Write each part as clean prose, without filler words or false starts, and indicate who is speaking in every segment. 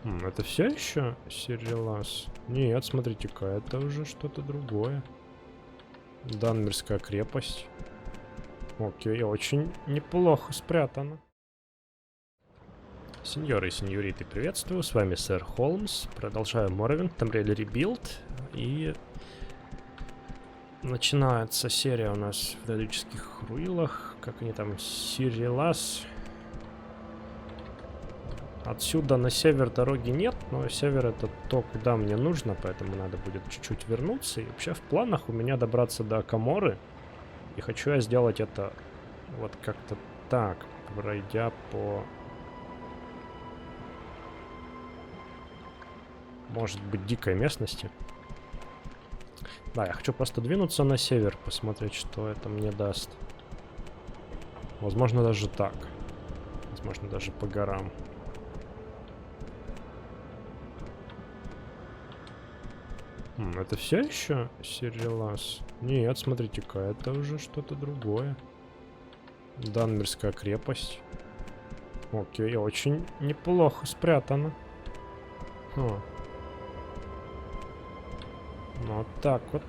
Speaker 1: Это все еще Сирилас? Нет, смотрите-ка, это уже что-то другое. Данмирская крепость. Окей, очень неплохо спрятано. Сеньоры и сеньориты, приветствую, с вами сэр Холмс. Продолжаю Morrowind, Tomb Raider Rebuild. И начинается серия у нас в Далических руинах. Как они там, Сирилас. Отсюда на север дороги нет, но север это то, куда мне нужно, поэтому надо будет чуть-чуть вернуться. И вообще в планах у меня добраться до Каморы. И хочу я сделать это вот как-то так, пройдя по... может быть, дикой местности. Да, я хочу просто двинуться на север, посмотреть, что это мне даст. Возможно, даже так. Возможно, даже по горам. Это все еще Сирилас? Нет, смотрите-ка, это уже что-то другое. Данмирская крепость. Окей, очень неплохо спрятано. Вот так вот.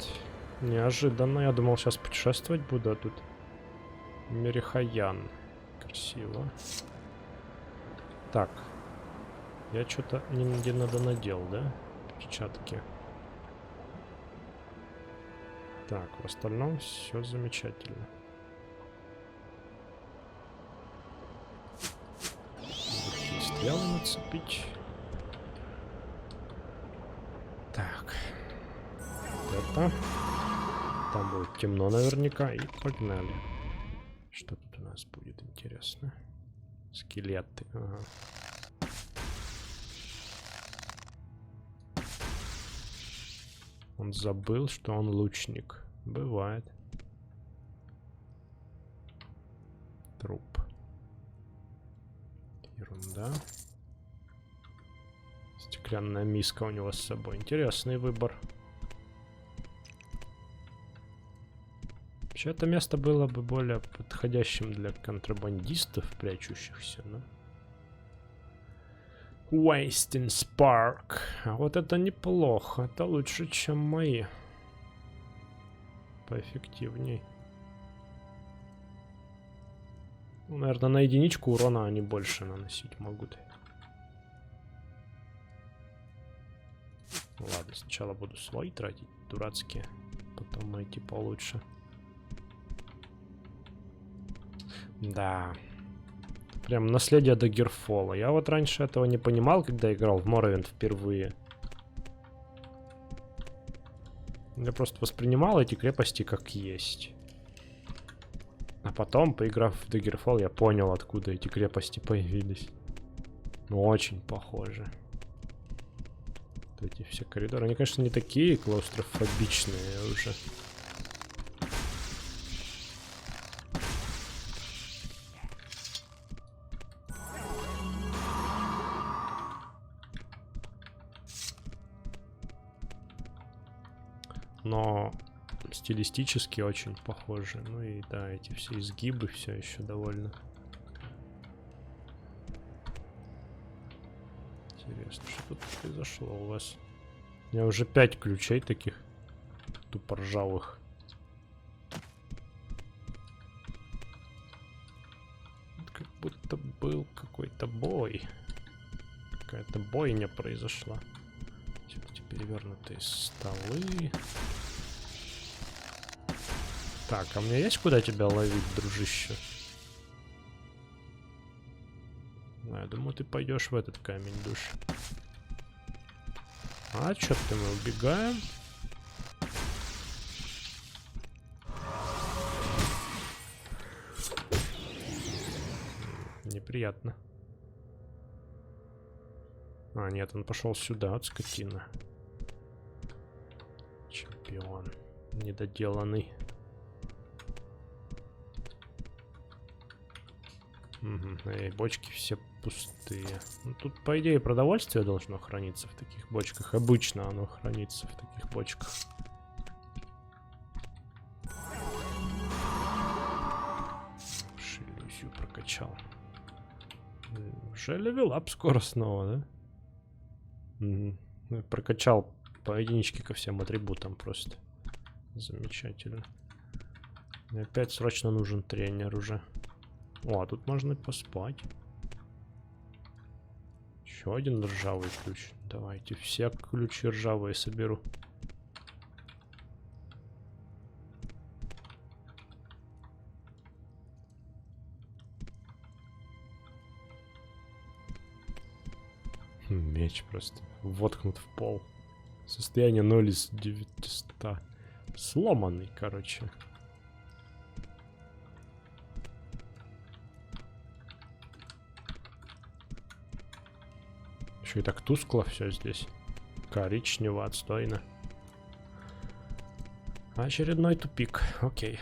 Speaker 1: Неожиданно. Я думал, сейчас путешествовать буду, а тут Мерихаян. Красиво. Так. Я что-то не надо надел, да? Перчатки. Так, в остальном все замечательно. Такие стрелы нацепить. Так. Это. Там будет темно наверняка. И погнали. Что тут у нас будет интересно? Скелеты. Ага. Он забыл, что он лучник. Бывает. Труп. Ерунда. Стеклянная миска у него с собой. Интересный выбор. Вообще, это место было бы более подходящим для контрабандистов, прячущихся, но... Wasting Spark. А вот это неплохо. Это лучше, чем мои. Поэффективней. Ну, наверное, на единичку урона они больше наносить могут. Ладно, сначала буду свои тратить, дурацкие. Потом эти получше. Да. Прям наследие Даггерфолла. Я вот раньше этого не понимал, когда играл в Morrowind впервые. Я просто воспринимал эти крепости как есть. А потом, поиграв в Daggerfall, я понял, откуда эти крепости появились. Ну, очень похоже. Вот эти все коридоры. Они, конечно, не такие клаустрофобичные уже. Но стилистически очень похожи. Ну и да, эти все изгибы все еще довольно. Интересно, что тут произошло у вас? У меня уже 5 ключей таких тупо ржавых. Как будто был какой-то бой. Какая-то бойня произошла. Эти перевернутые столы. Так, а мне есть куда тебя ловить, дружище? Ну, я думаю, ты пойдешь в этот камень душ. А, что-то мы убегаем. Неприятно. А, нет, он пошел сюда, вот скотина. Чемпион. Недоделанный. Угу. И бочки все пустые. Ну, тут, по идее, продовольствие должно храниться в таких бочках. Обычно оно хранится в таких бочках. Иллюзию прокачал. Уже левелап скоро снова, да? Мгм. Ну, прокачал по единичке ко всем атрибутам просто. Замечательно. И опять срочно нужен тренер уже. О, а тут можно и поспать. Еще один ржавый ключ. Давайте все ключи ржавые соберу. Меч просто воткнут в пол. Состояние 0 из 900. Сломанный, короче. Еще и так тускло все здесь. Коричнево, отстойно. Очередной тупик. Окей.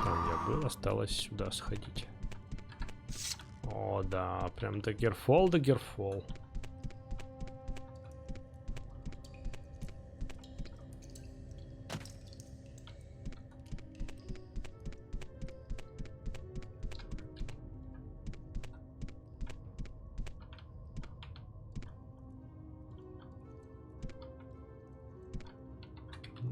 Speaker 1: Там я был, осталось сюда сходить. О, да, прям Daggerfall, Daggerfall.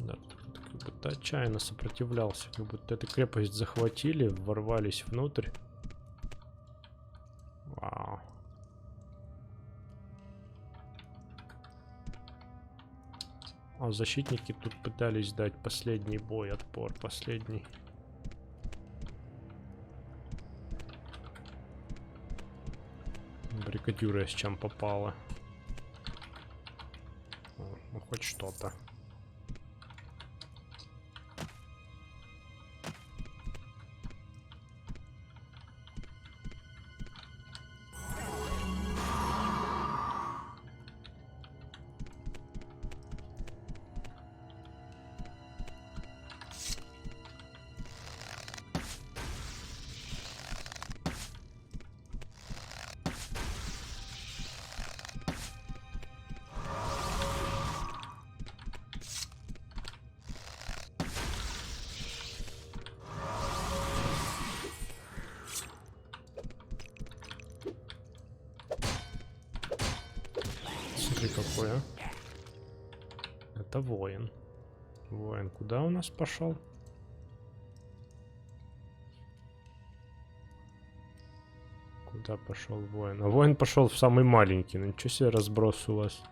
Speaker 1: Да, как будто отчаянно сопротивлялся, как будто эту крепость захватили, ворвались внутрь. Вау. А защитники тут пытались дать последний бой, отпор последний. Бригадюра с чем попало. Ну, хоть что-то. Смотри, какой, а. Это воин. Воин куда у нас пошел? Куда пошел воин? А воин пошел в самый маленький. Ну ничего себе разброс у вас.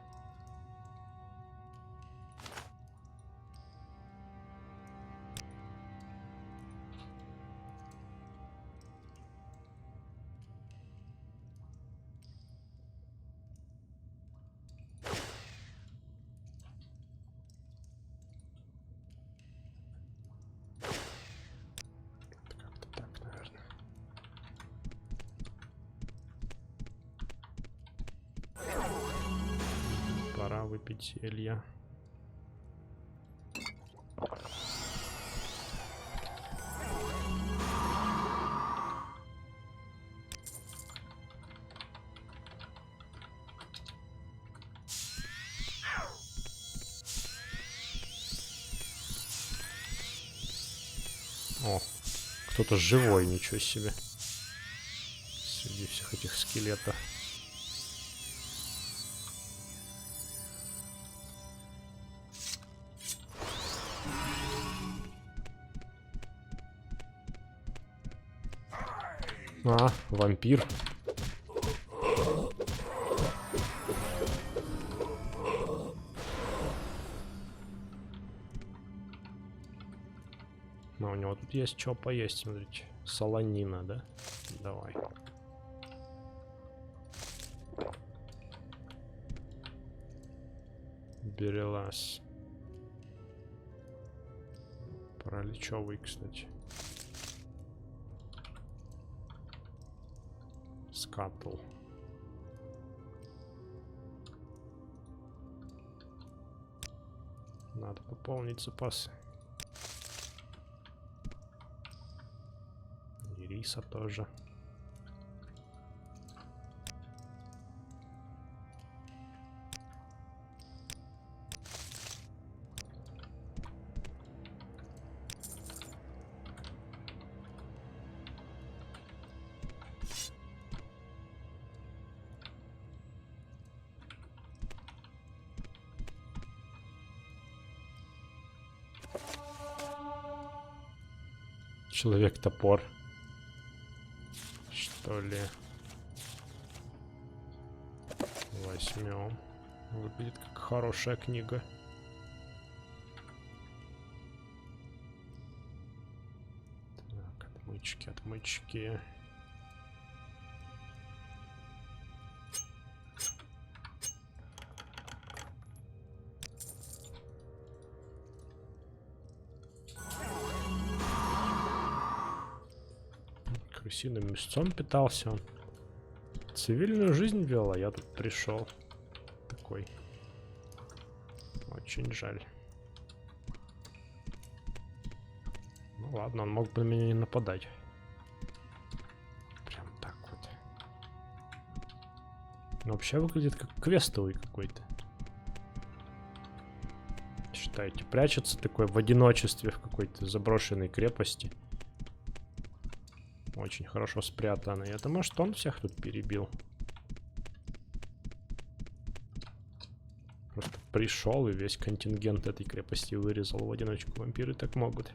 Speaker 1: Как-то так, наверное. Пора выпить зелья. О, кто-то живой, ничего себе. Среди всех этих скелетов. А, вампир. Но у него тут есть что поесть, смотрите. Солонина, да? Давай. Берелаз. Параличевый, кстати. Скатл. Надо пополнить запасы. И риса тоже. Человек-топор. Что ли? Возьмем. Выглядит как хорошая книга. Так, отмычки, отмычки. Крысиным мясцом питался он. Цивильную жизнь вел, а я тут пришел. Такой. Очень жаль. Ну ладно, он мог бы на меня не нападать. Прям так вот. Но вообще выглядит как квестовый какой-то. Считаете, прячется такой в одиночестве в какой-то заброшенной крепости. Очень хорошо спрятанный. Это может он всех тут перебил? Просто пришел и весь контингент этой крепости вырезал в одиночку. Вампиры так могут.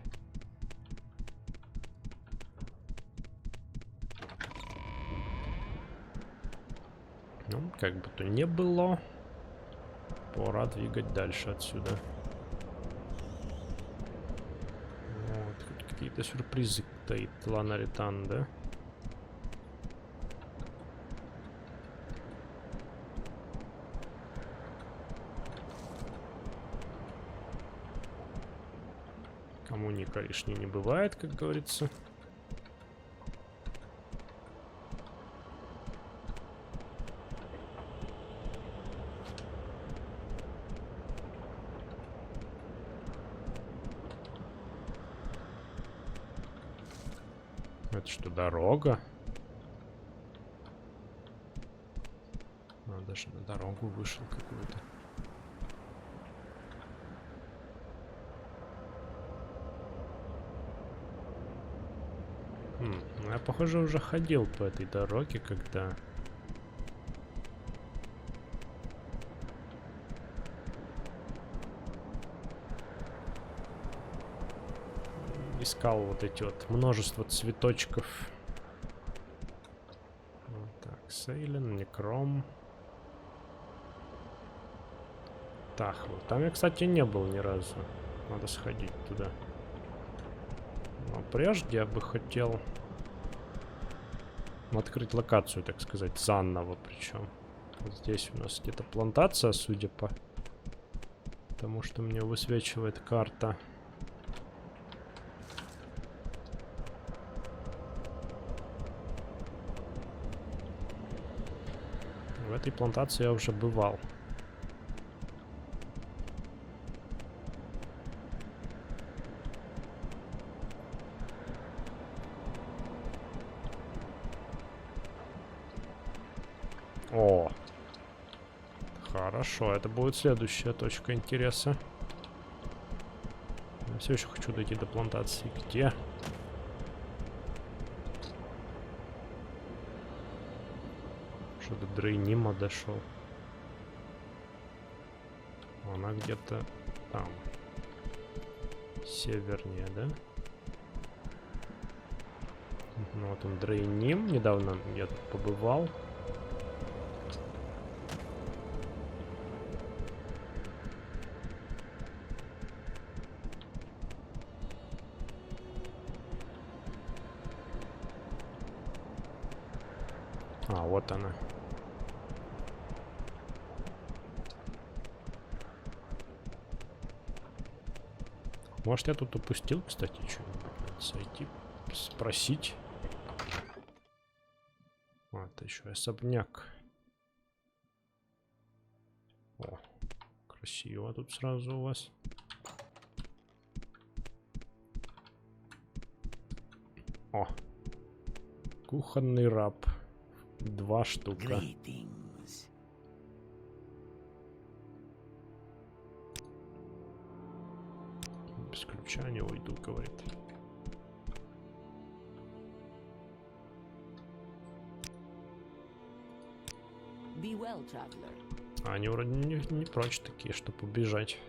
Speaker 1: Ну, как бы то ни было, пора двигать дальше отсюда. Вот, какие-то сюрпризы таит Ланаритан, да? Кому ни лишний не бывает, как говорится. Это что, дорога? А, даже на дорогу вышел какую-то. Ну, я, похоже, уже ходил по этой дороге, когда... искал вот эти вот множество цветочков. Вот так, Сейлен, Некром. Тахлу. Там я, кстати, не был ни разу. Надо сходить туда. Но прежде я бы хотел открыть локацию, так сказать, заново причем. Вот здесь у нас где-то плантация, судя по тому, что мне высвечивает карта. В этой плантации я уже бывал. О! Хорошо, это будет следующая точка интереса. Я все еще хочу дойти до плантации. Где? Что до Дрейнима дошел. Она где-то там. Севернее, да? Ну вот он, Дрейним. Недавно я тут побывал. А, вот она. Может, я тут упустил, кстати, что-нибудь. Надо сойти, спросить. А, это еще особняк. О, красиво тут сразу у вас. О, кухонный раб. 2 штука. Без ключа не уйду, говорит. А они вроде не прочь такие, чтобы убежать.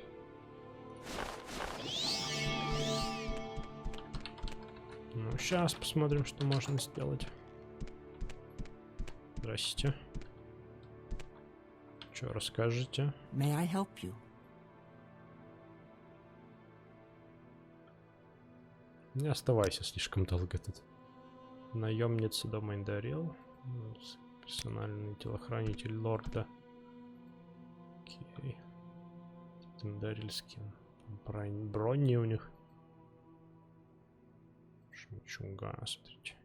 Speaker 1: Ну, Ну, сейчас посмотрим, что можно сделать. Здрасте. Что расскажете?
Speaker 2: May I help you?
Speaker 1: Не оставайся слишком долго тут. Наемница дома Индарил. Персональный телохранитель лорда. Окей. Индарильские брони у них. Жемчуга, смотрите.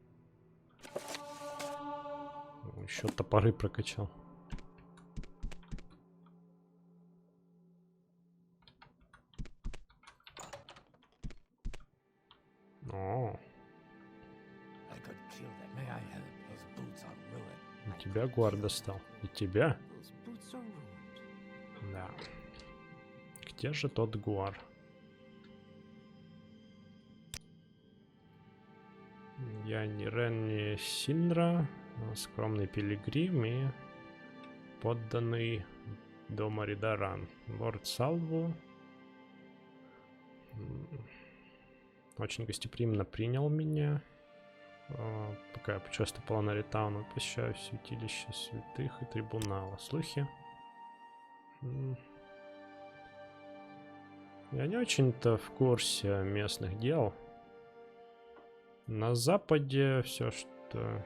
Speaker 1: Еще топоры прокачал. О. И тебя Гуар достал. И тебя? Да. Где же тот Гуар? Я не Рен, не Синдра, скромный пилигрим и подданный дома Ридаран. Лорд Салву очень гостеприимно принял меня. Пока я путешествовал на Ритауну, посещаю святилище святых и трибунала. Слухи? Я не очень-то в курсе местных дел. На Западе все, что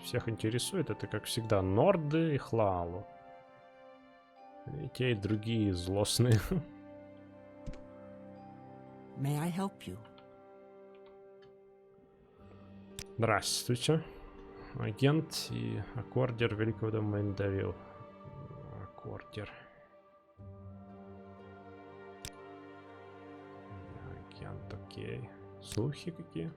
Speaker 1: всех интересует, это, как всегда, Норды и Хлаалу. И те, и другие злостные.
Speaker 2: May I help you?
Speaker 1: Здравствуйте. Агент и аккордер Великого дома Индарил. Аккордер. Агент, окей. Слухи какие?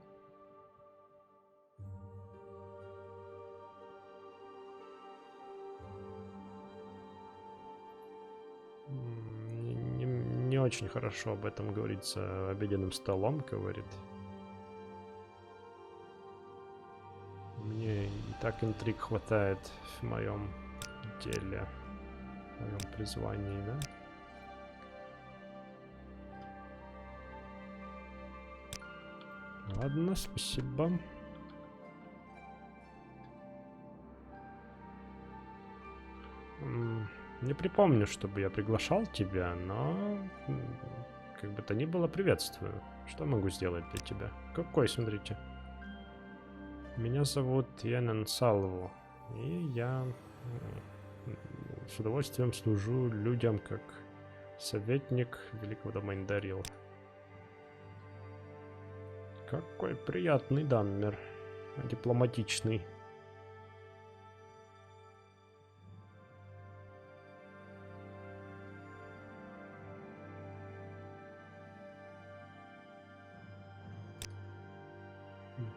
Speaker 1: Не очень хорошо об этом говорить за обеденным столом, говорит. Мне и так интриг хватает в моем деле, в моем призвании, да? Ладно, спасибо. Не припомню, чтобы я приглашал тебя, но как бы то ни было, приветствую. Что могу сделать для тебя? Какой, смотрите. Меня зовут Янен Салву, и я с удовольствием служу людям как советник Великого дома Индарил. Какой приятный даммер, дипломатичный.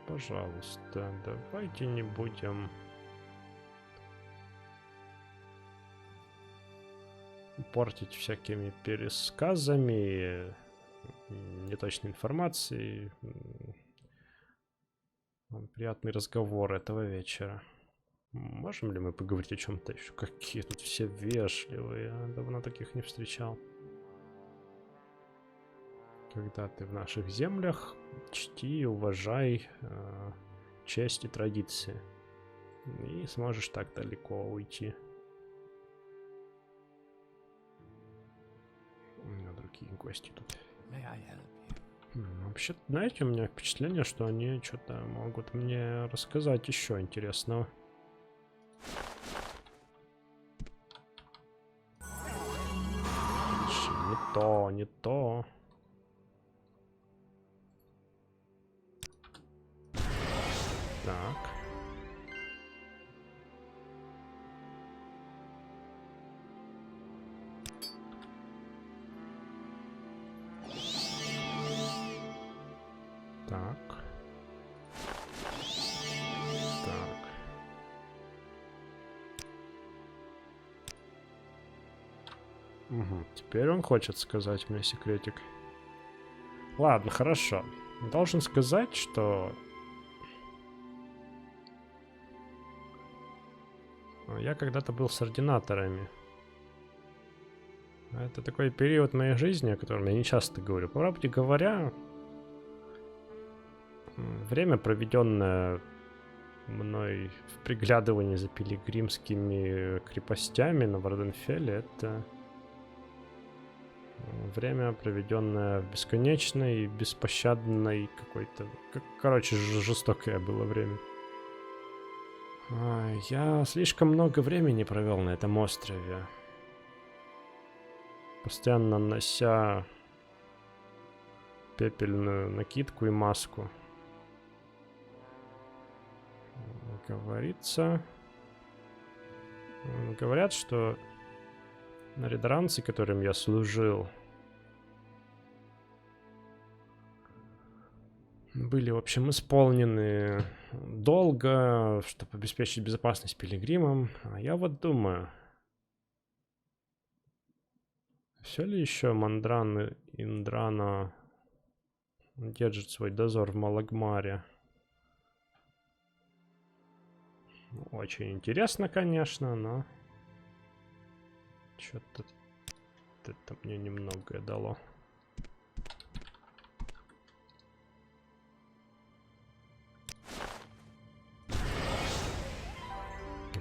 Speaker 1: Пожалуйста, давайте не будем портить всякими пересказами, неточной информацией. Приятный разговор этого вечера. Можем ли мы поговорить о чем-то еще? Какие тут все вежливые, я давно таких не встречал. Когда ты в наших землях, чти и уважай честь и традиции. И сможешь так далеко уйти. У меня другие гости тут. Вообще, знаете, у меня впечатление, что они что-то могут мне рассказать еще интересного. Не то, не то. Так. Так. Так. Угу. Теперь он хочет сказать мне секретик. Ладно, хорошо. Должен сказать, что я когда-то был с ординаторами. Это такой период моей жизни, о котором я не часто говорю. По правде говоря, Время, проведенное мной в приглядывании за пилигримскими крепостями на Варденфеле, это время, проведенное в бесконечной, беспощадной какой-то... Короче, жестокое было время. Я слишком много времени провел на этом острове. Постоянно нося пепельную накидку и маску. Говорят, что редранцы, которым я служил, были, в общем, исполнены долго, чтобы обеспечить безопасность пилигримам. А я вот думаю, все ли еще Мандран и Индрана держит свой дозор в Малагмаре? Очень интересно, конечно, но что-то это мне немногое дало.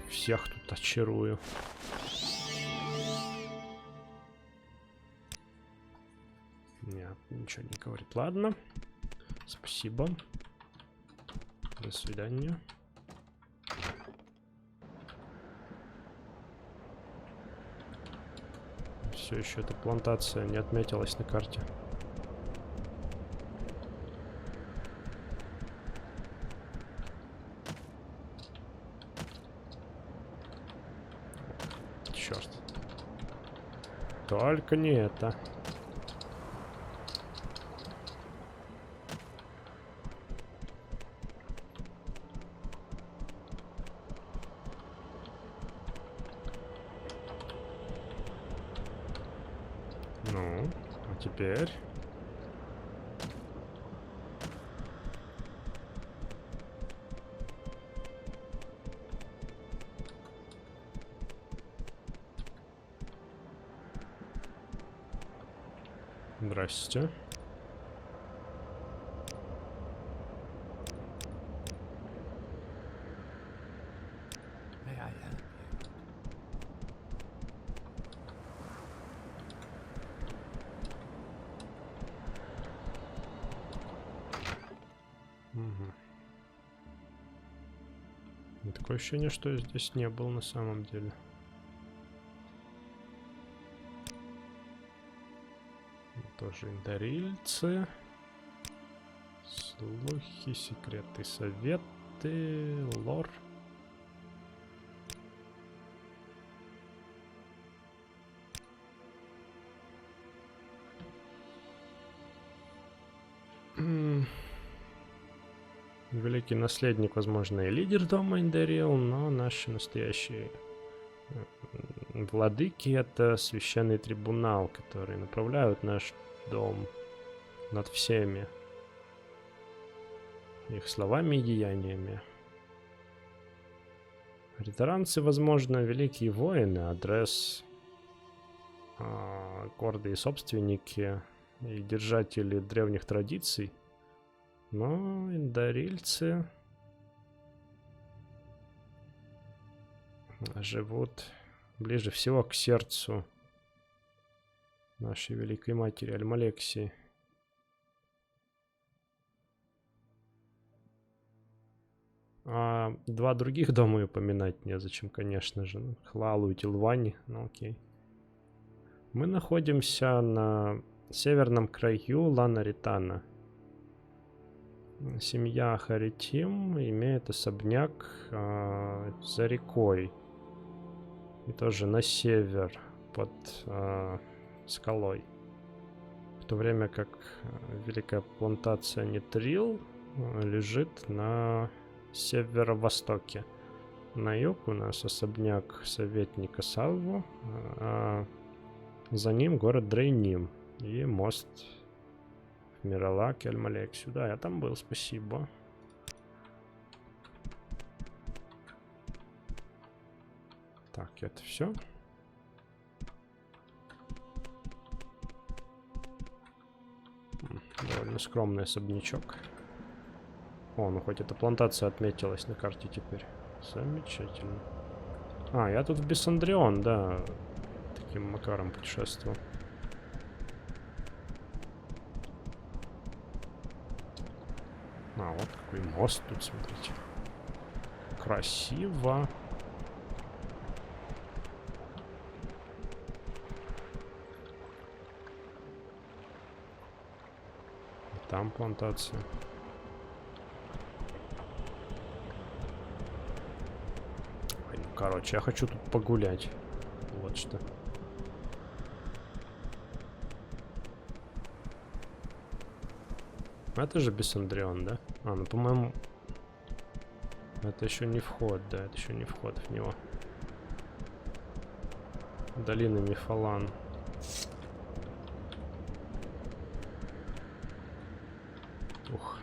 Speaker 1: Всех тут очарую. Нет, ничего не говорит. Ладно. Спасибо. До свидания. Все еще эта плантация не отметилась на карте. Черт. Только не это. Ну, а теперь... Здрасте. Такое ощущение, что я здесь не был на самом деле. Тоже индарильцы. Слухи, секреты, советы, лор. Великий наследник, возможно, и лидер дома Индарил, но наши настоящие владыки — это священный трибунал, который направляют наш дом над всеми их словами и деяниями. Риторанцы, возможно, великие воины, адрес, гордые собственники и держатели древних традиций. Но индарильцы живут ближе всего к сердцу нашей великой матери Альмалексии. А два других дома упоминать незачем, конечно же. Хлалу и Тилвани, ну окей. Мы находимся на северном краю Ланаритана. Семья Харитим имеет особняк за рекой. И тоже на север, под скалой. В то время как великая плантация Нитрил лежит на северо-востоке. На юг у нас особняк советника Салву, а за ним город Дрейним и мост в Миралак и Альмалексию. Да, я там был, спасибо. Так, это все. Довольно скромный особнячок. О, ну хоть эта плантация отметилась на карте теперь. Замечательно. А, я тут в Бессандрион, да. Таким макаром путешествовал. А, вот какой мост тут, смотрите. Красиво. Там плантация. Ой, ну, короче, я хочу тут погулять. Вот что. Это же Бессандрион, да? А, ну, по-моему... Это еще не вход, да, это еще не вход в него. Долина Мифалан. Ух.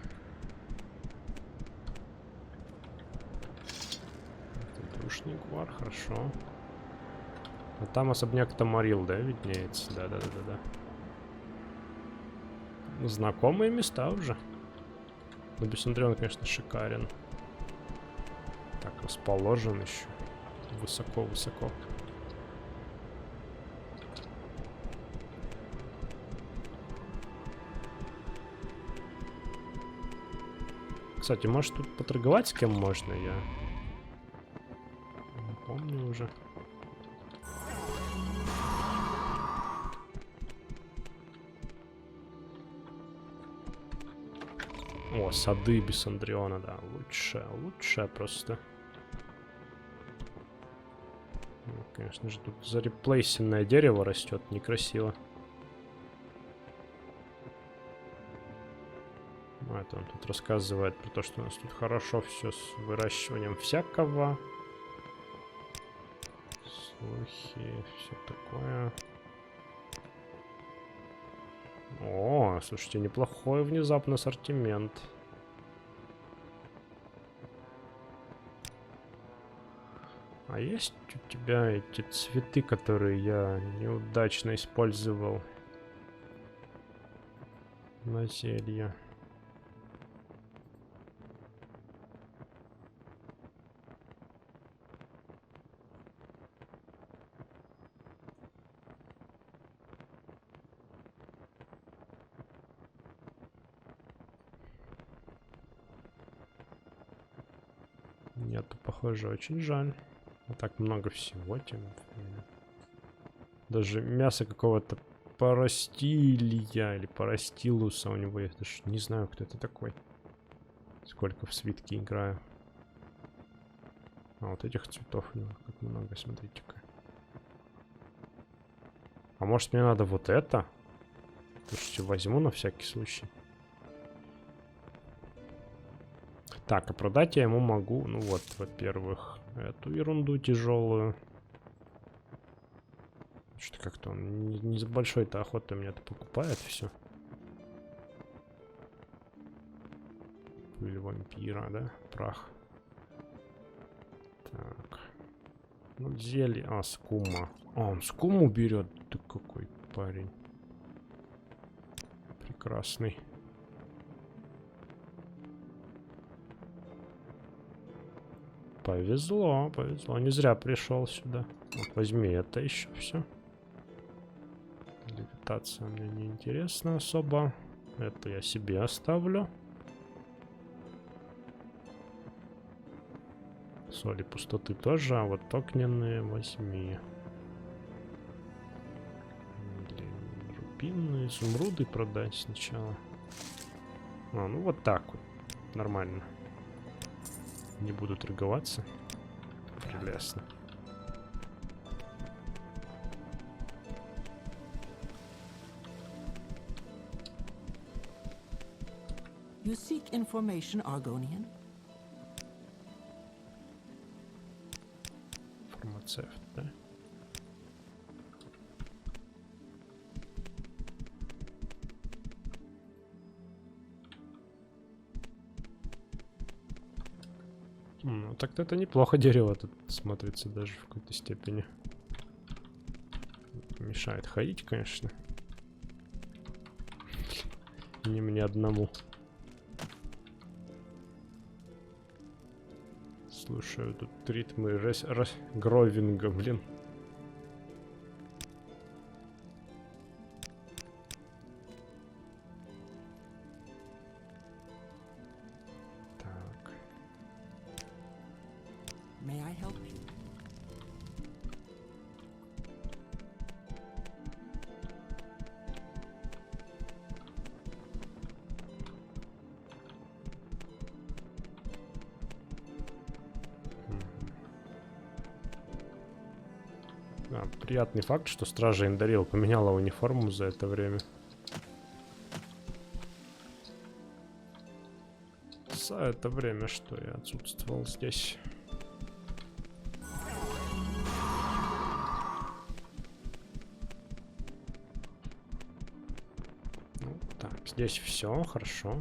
Speaker 1: Это Душный Гвар, хорошо. А там особняк Тамарил, да, виднеется? Да. Знакомые места уже. Но Бессандрион, конечно, шикарен. Так, расположен еще. Высоко-высоко. Кстати, может тут поторговать с кем можно? Я не помню уже. О, сады Бессандриона, да. Лучше просто. Ну, конечно же, тут зареплейсенное дерево растет. Некрасиво. Ну, это он тут рассказывает про то, что у нас тут хорошо все с выращиванием всякого. Слухи, все такое. О, слушайте, неплохой внезапно ассортимент. А есть у тебя эти цветы, которые я неудачно использовал на зелье? Нету, похоже, очень жаль. Так много всего, тем не менее. Даже мясо какого-то парастилия или парастилуса у него. Я даже не знаю, кто это такой. Сколько в свитке играю. А вот этих цветов у него как много, смотрите-ка. А может мне надо вот это? Слушайте, возьму на всякий случай. Так, а продать я ему могу. Ну вот, во-первых, эту ерунду тяжелую. Что-то как-то он не с большой-то охотой меня-то покупает все. Пыль вампира, да? Прах. Так. Ну, зелье. А, скума. А, он скуму берет. Ты какой парень. Прекрасный. Повезло, повезло. Не зря пришел сюда. Вот, возьми это еще все. Левитация мне не интересна особо. Это я себе оставлю. Соли пустоты тоже, а вот огненные возьми. Или рубины, изумруды продать сначала. А, ну вот так вот. Нормально. Не буду торговаться. Прелестно.
Speaker 2: You seek information, Argonian?
Speaker 1: Фармацевт, да? Ну, так-то это неплохо дерево тут смотрится даже в какой-то степени. Мешает ходить, конечно. Не мне одному. Слушаю тут ритмы гровинга, блин. Так.
Speaker 2: May I help you?
Speaker 1: Приятный факт, что стража Эндарил поменяла униформу за это время. За это время, что я отсутствовал здесь. Ну, так, здесь все хорошо.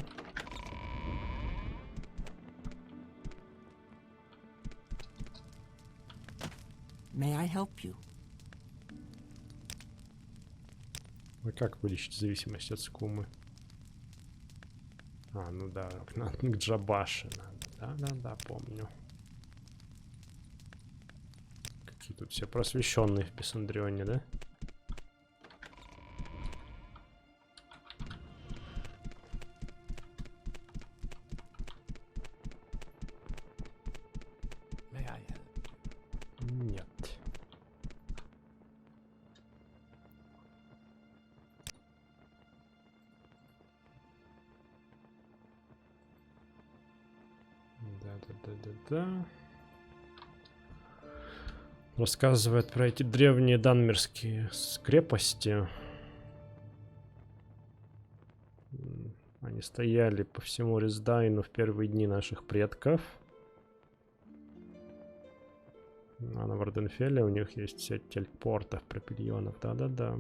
Speaker 2: May I help you?
Speaker 1: А как вылечить зависимость от скумы? А, ну да, к Джабаше надо. Да-да-да, помню. Какие тут все просвещенные в Писандрионе, да? Нет. Да. Рассказывает про эти древние данмирские крепости. Они стояли по всему Рисдайну в первые дни наших предков. А на Варденфелле у них есть сеть телепортов, пропильонов. Да-да-да.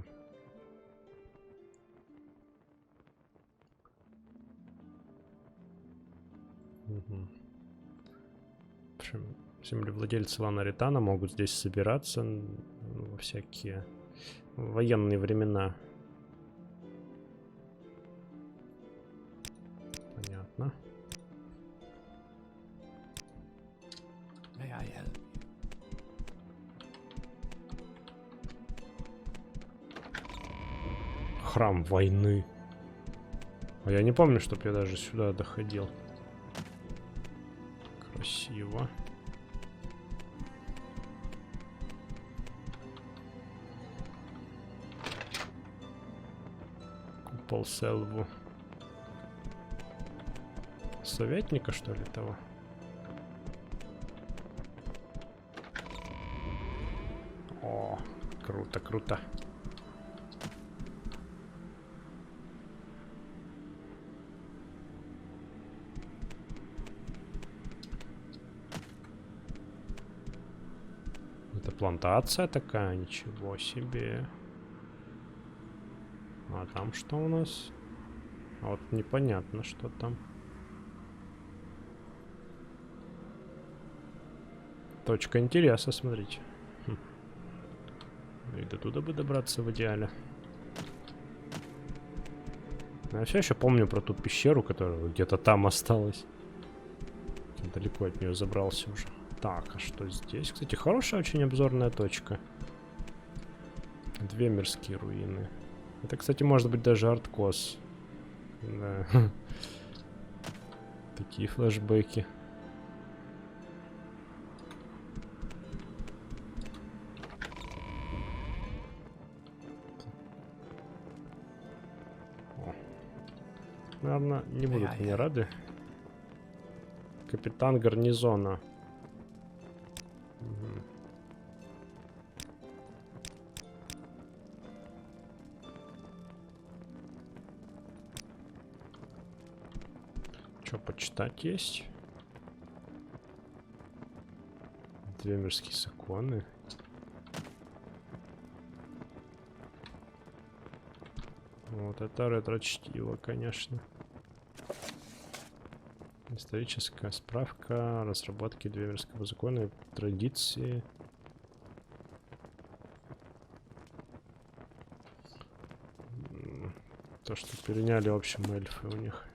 Speaker 1: Угу. В общем, землевладельцы Ланаритана могут здесь собираться во всякие военные времена. Понятно. Храм войны. А я не помню, чтоб я даже сюда доходил. Красиво. Купол Селву. Советника, что ли, того? О, круто, круто. Это плантация такая, ничего себе. А там что у нас? А вот непонятно, что там. Точка интереса, смотрите. И до туда бы добраться в идеале. Я все еще помню про ту пещеру, которая где-то там осталась. Далеко от нее забрался уже. Так, а что здесь? Кстати, хорошая очень обзорная точка. Две мирские руины. Это, кстати, может быть даже арткос. Да. Такие флешбеки. Наверное, не будут мне рады. Капитан гарнизона. Угу. Что почитать есть? Две мирские законы. Вот это ретро-чтиво, конечно. Историческая справка разработки Двемирского закона и традиции. То, что переняли, в общем, эльфы у них.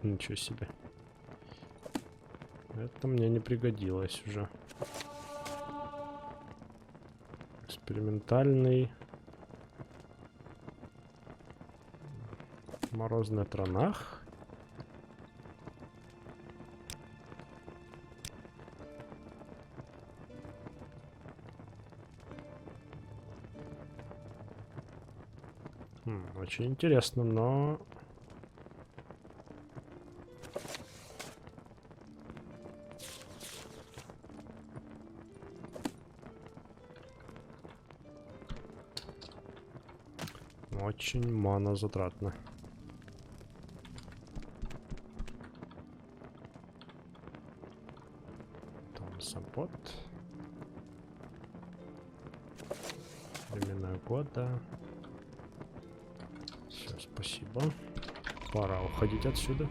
Speaker 1: Ничего себе. Это мне не пригодилось уже. Экспериментальный. Морозный транах. Очень интересно, но... Очень манозатратно. Там саппорт. Времена года. Все, спасибо. Пора уходить отсюда.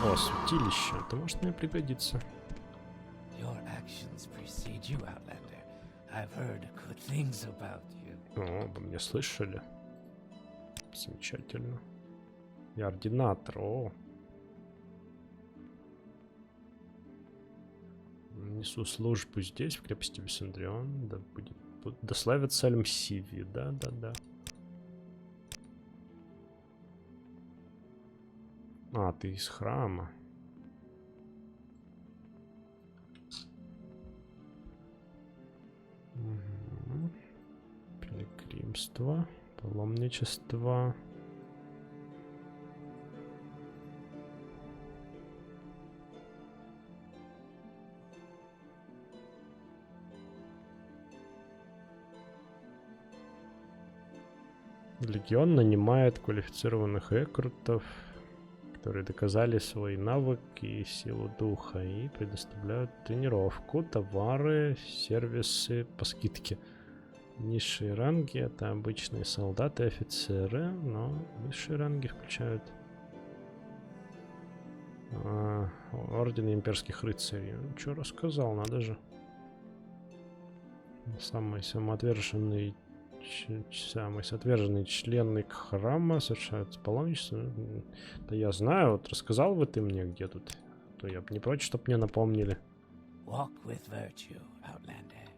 Speaker 1: О, святилище. Это может мне пригодиться.
Speaker 3: Your actions precede you, Outlander. I've heard good things about you.
Speaker 1: О, обо мне слышали. Замечательно. Я ординатор. О. Несу службу здесь, в крепости Висандрион. Да будет... Да славится Альмсиви. Да. А, ты из храма. Угу. Пилигримство, паломничество. Легион нанимает квалифицированных рекрутов, которые доказали свои навыки и силу духа и предоставляют тренировку, товары, сервисы по скидке. Низшие ранги — это обычные солдаты и офицеры, но высшие ранги включают орден имперских рыцарей. Что рассказал, надо же. Самый самоотверженный члены храма совершают паломничество. Да я знаю, вот рассказал бы ты мне, где тут. То я бы не прочь, чтоб мне напомнили.
Speaker 3: Walk with virtue, Outlander.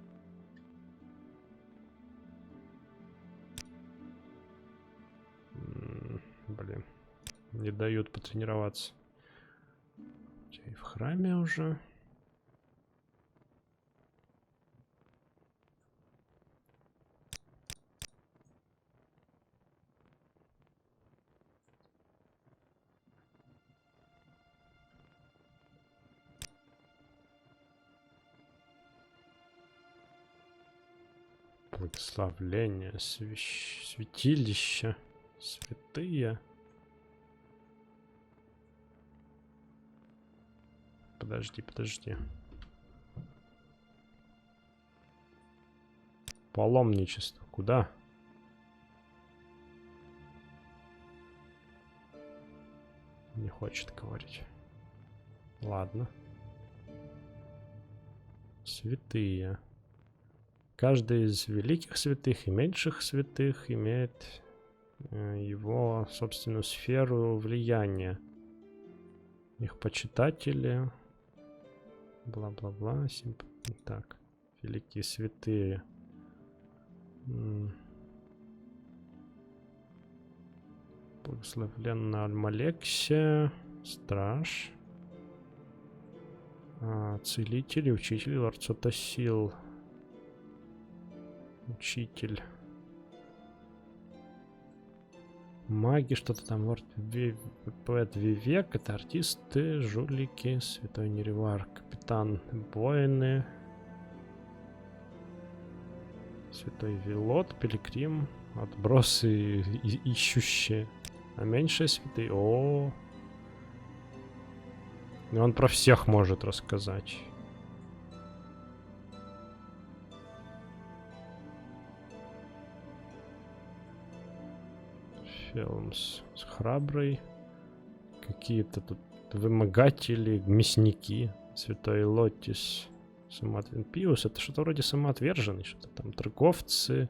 Speaker 1: Блин, не дают потренироваться. И в храме уже. Благословление, святилище, святые. Подожди. Паломничество, куда? Не хочет говорить. Ладно. Святые. Каждый из великих святых и меньших святых имеет его собственную сферу влияния. Их почитатели. Бла-бла-бла. Так. Великие святые. Благословенна Альмалексе. Страж. Целитель, учитель, ларцота сил. Учитель. Маги, что-то там. Поэт Вивек. Это артисты, жулики, святой Неревар, капитан воины, святой Вилот, пилигрим, отбросы ищущие. А меньшие святые. О, И он про всех может рассказать. Филмс. Храбрый. Какие-то тут вымогатели, мясники. Святой Лотис. Пиус. Это что-то вроде самоотверженный. Что-то там торговцы.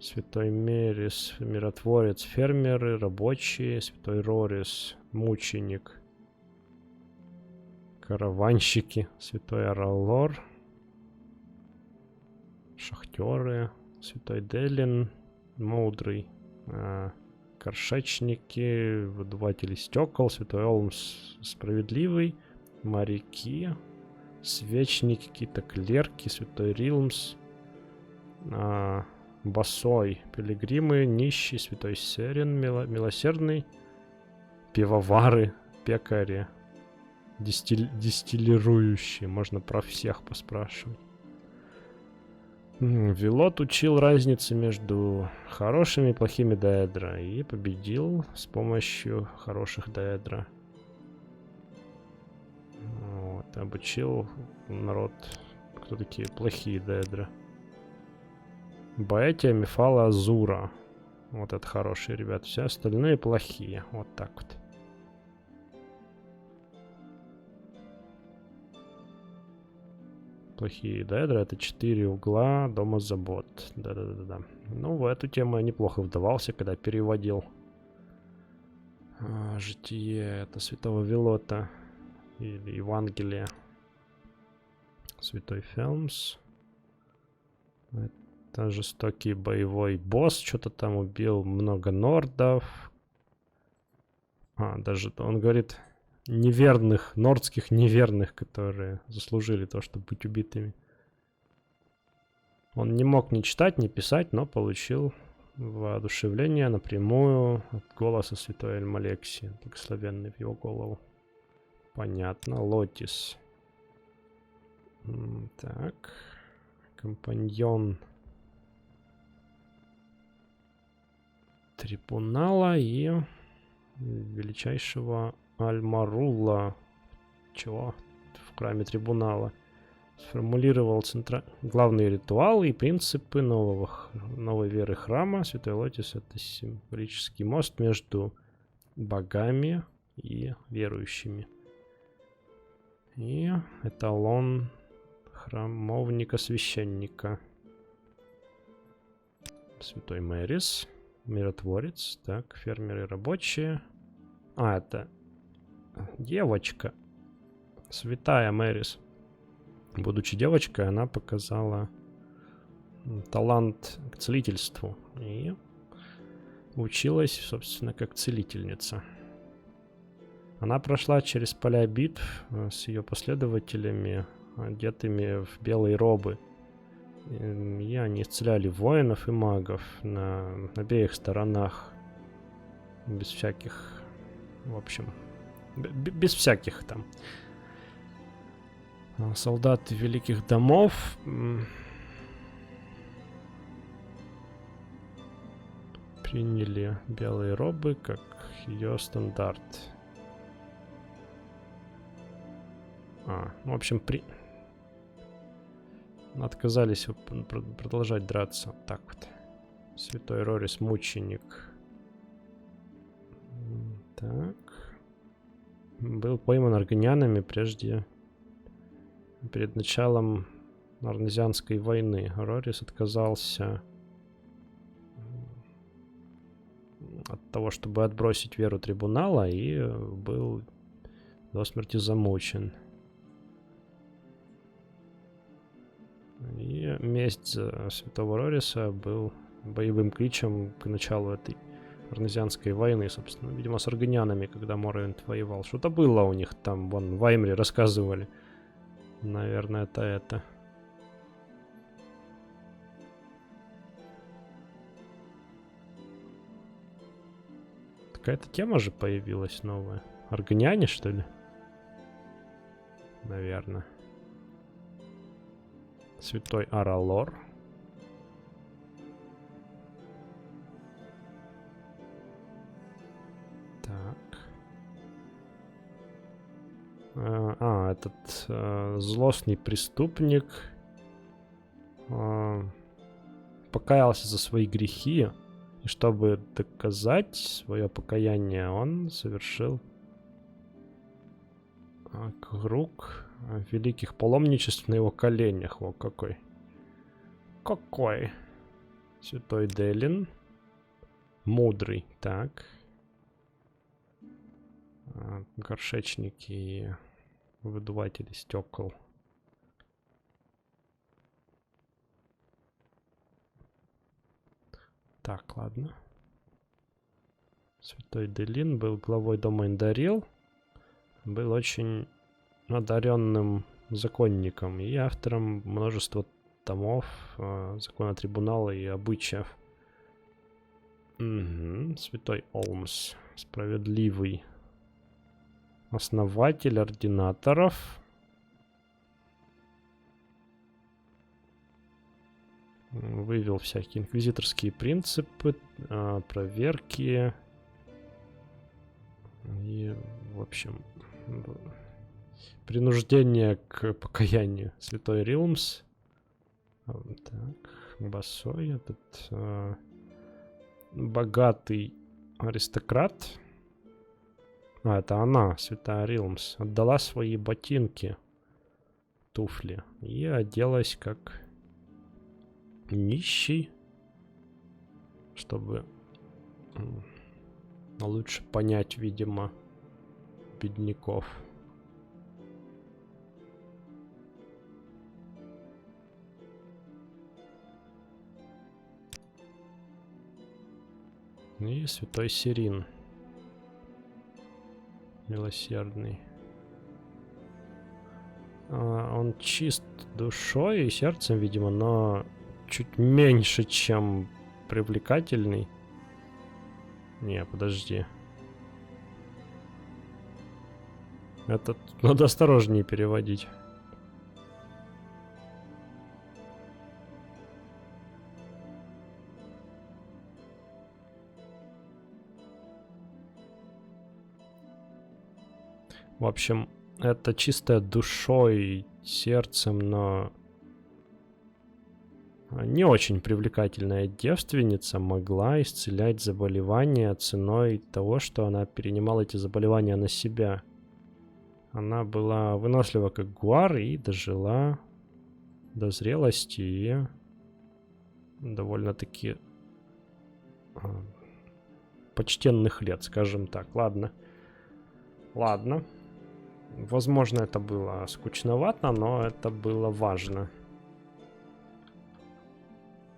Speaker 1: Святой Мерис. Миротворец. Фермеры. Рабочие. Святой Рорис. Мученик. Караванщики. Святой Аралор. Шахтеры. Святой Делин. Мудрый. Горшечники. Выдуватели стекол. Святой Олмс. Справедливый. Моряки. Свечники. Какие-то клерки. Святой Рилмс. Босой. Пилигримы. Нищий. Святой Серин. Милосердный. Пивовары. Пекари. Дистиллирующие. Можно про всех поспрашивать. Вилот учил разницы между хорошими и плохими даэдра и победил с помощью хороших даэдра. Вот, обучил народ, кто такие плохие даэдра. Баэтия, Мефала, Азура. Вот это хорошие ребята. Все остальные плохие. Вот так вот. Плохие даэдра — это 4 угла дома забот. Да-да-да-да. Ну, в эту тему я неплохо вдавался, когда переводил. Житие — это святого Вилота. Или Евангелие. Святой Фелмс. Это жестокий боевой босс. Что-то там убил много нордов. Даже он говорит... неверных, нордских неверных, которые заслужили то, чтобы быть убитыми. Он не мог ни читать, ни писать, но получил воодушевление напрямую от голоса святой Эльмалексии, благословенный в его голову. Понятно. Лотис. Так. Компаньон трибунала и величайшего Аль-Марула, чего в храме трибунала, сформулировал главные ритуалы и принципы новой веры храма. Святой Лотис — это символический мост между богами и верующими. И эталон храмовника-священника. Святой Мэрис, миротворец. Так, фермеры рабочие. Это девочка. Святая Мэрис. Будучи девочкой, она показала талант к целительству. И училась, собственно, как целительница. Она прошла через поля битв с ее последователями, одетыми в белые робы. И они исцеляли воинов и магов на обеих сторонах. Без всяких... В общем... без всяких там солдат великих домов. Приняли белые робы как ее стандарт. В общем, отказались продолжать драться. Так вот. Святой Рорис, мученик. Так. Был пойман аргонянами перед началом Арнезианской войны. Рорис отказался от того, чтобы отбросить веру трибунала, и был до смерти замучен. И месть за святого Рориса был боевым кличем к началу этой Арнезианской войны, собственно. Видимо, с аргонянами, когда Моровинд воевал. Что-то было у них там, вон, в Аймре рассказывали. Наверное, это. Какая-то тема же появилась новая. Аргоняне, что ли? Наверное. Святой Аралор. Так. Этот злостный преступник покаялся за свои грехи. И чтобы доказать свое покаяние, он совершил круг великих паломничеств на его коленях. О, какой. Какой. Святой Делин. Мудрый. Так. Горшечники и выдуватели стекол. Так, ладно. Святой Делин был главой дома Индарил. Был очень одаренным законником и автором множества томов закона трибунала и обычаев. Святой Олмс. Справедливый. Основатель ординаторов. Вывел всякие инквизиторские принципы, проверки. И, в общем, принуждение к покаянию. Святой Рилмс. Так, Басой, этот богатый аристократ. Это она, Святая Рилмс, отдала свои ботинки, туфли, и оделась как нищий, чтобы лучше понять, видимо, бедняков. И Святой Сирин. Милосердный. Он чист душой и сердцем, видимо, но чуть меньше, чем привлекательный. Не, подожди. Это надо осторожнее переводить. В общем, это чистая душой, сердцем, но не очень привлекательная девственница могла исцелять заболевания ценой того, что она перенимала эти заболевания на себя. Она была вынослива как гуар и дожила до зрелости и довольно-таки почтенных лет, скажем так. Ладно. Ладно. Возможно, это было скучновато, но это было важно.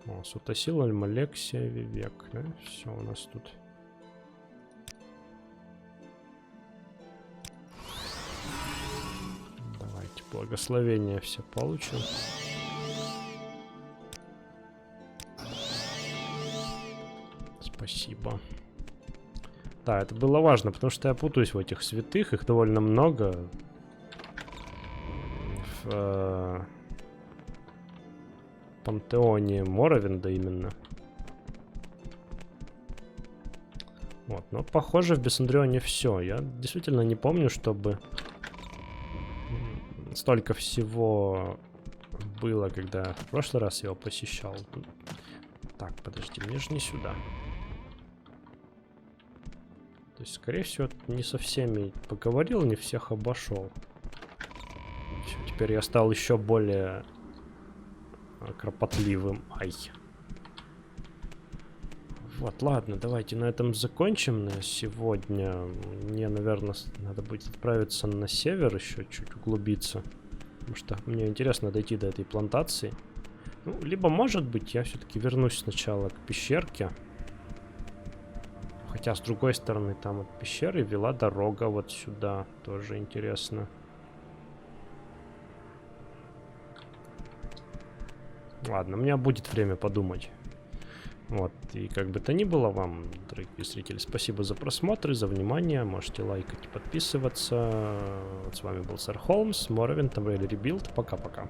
Speaker 1: О, Сутасил, Альмалексия, Вивек, да? Все у нас тут. Давайте благословение все получим. Спасибо. Да, это было важно, потому что я путаюсь в этих святых, их довольно много. В пантеоне Моровинда именно. Вот, но похоже в Бессандрионе все. Я действительно не помню, чтобы столько всего было, когда в прошлый раз я его посещал. Так, подожди, мне же не сюда. То есть, скорее всего, не со всеми поговорил, не всех обошел. Все, теперь я стал еще более кропотливым. Ай. Вот, ладно, давайте на этом закончим на сегодня. Мне, наверное, надо будет отправиться на север еще чуть углубиться. Потому что мне интересно дойти до этой плантации. Ну, либо, может быть, я все-таки вернусь сначала к пещерке. Хотя, с другой стороны, там от пещеры вела дорога вот сюда. Тоже интересно. Ладно, у меня будет время подумать. Вот, и как бы то ни было, вам, дорогие зрители, спасибо за просмотр и за внимание. Можете лайкать и подписываться. Вот с вами был Сэр Холмс, Моровинд, Tamriel Rebuild. Пока-пока.